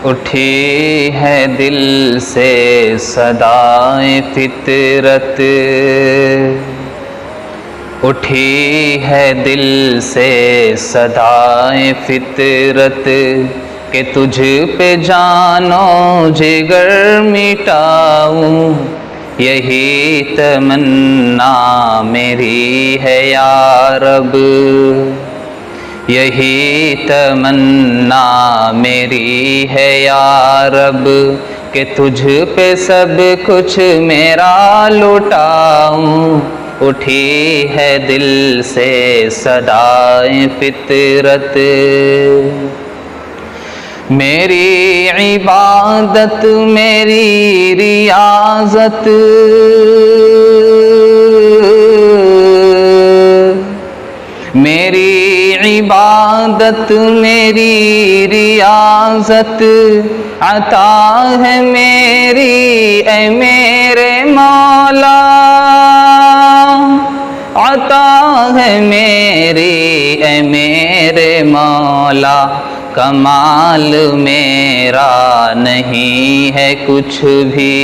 उठी है दिल से सदाएं फितरत, उठी है दिल से सदाएं फितरत कि तुझ पे जानो जिगर मिटाऊं, यही तमन्ना मेरी है या रब, यही तमन्ना मेरी है या रब कि तुझ पे सब कुछ मेरा लुटाऊं। उठी है दिल से सदाएं फितरत, मेरी इबादत मेरी रियाजत, मेरी इबादत मेरी रियाजत अता है मेरी ए मेरे मौला, अता है मेरी ए मेरे मौला। कमाल मेरा नहीं है कुछ भी,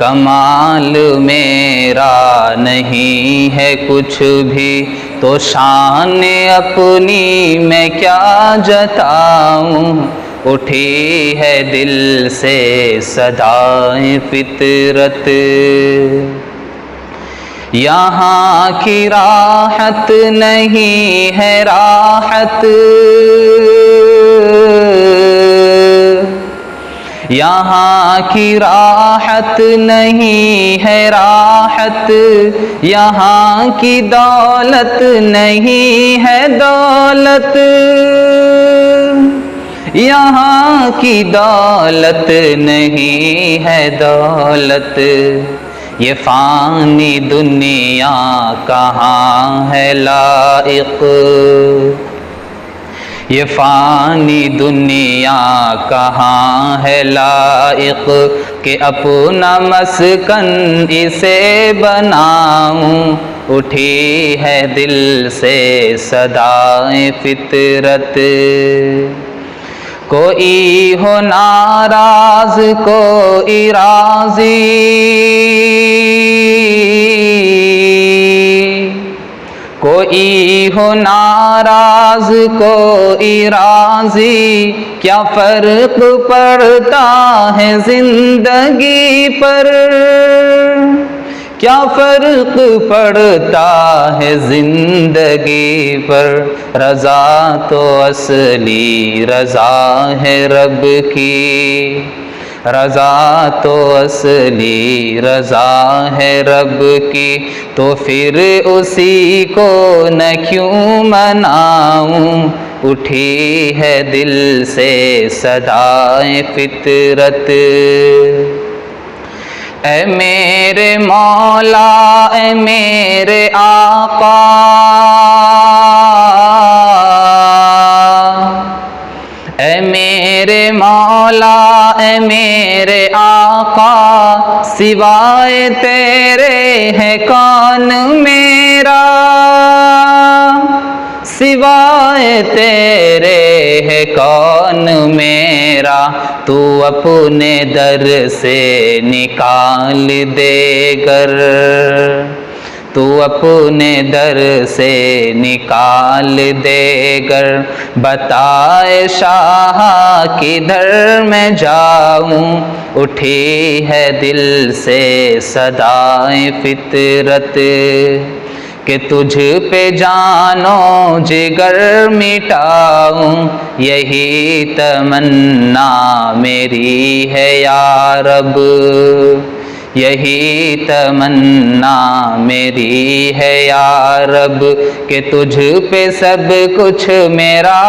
कमाल मेरा नहीं है कुछ भी, तो शान अपनी मैं क्या जताऊं। उठी है दिल से सदाएं फितरत, यहाँ की राहत नहीं है राहत, यहाँ की राहत नहीं है राहत, यहाँ की दौलत नहीं है दौलत, यहाँ की दौलत नहीं है दौलत। ये फ़ानी दुनिया कहाँ है लाइक़, ये फ़ानी दुनिया कहाँ है लाइक़ कि अपना मस्कन इसे बनाऊं। उठी है दिल से सदाएं फितरत, कोई हो नाराज कोई राज़ी, कोई हो नाराज कोई राज़ी, क्या फ़र्क पड़ता है ज़िंदगी पर, क्या फ़र्क पड़ता है ज़िंदगी पर। रज़ा तो असली रज़ा है रब की, रज़ा तो असली रज़ा है रब की, तो फिर उसी को न क्यों मनाऊं। उठी है दिल से सदाएं फितरत, ए मेरे मौला ए मेरे आका, ए मेरे मौला ए मेरे आका, सिवाय तेरे है कौन मेरा, सिवाय तेरे है कौन मेरा। तू अपने दर से निकाल देगर, तू अपने दर से निकाल देगर, बताए शाह किधर मैं जाऊं। उठी है दिल से सदाएं फितरत कि तुझ पे जानो जिगर मिटाऊं, यही तमन्ना मेरी है या रब, यही तमन्ना मेरी है या रब कि तुझ पे सब कुछ मेरा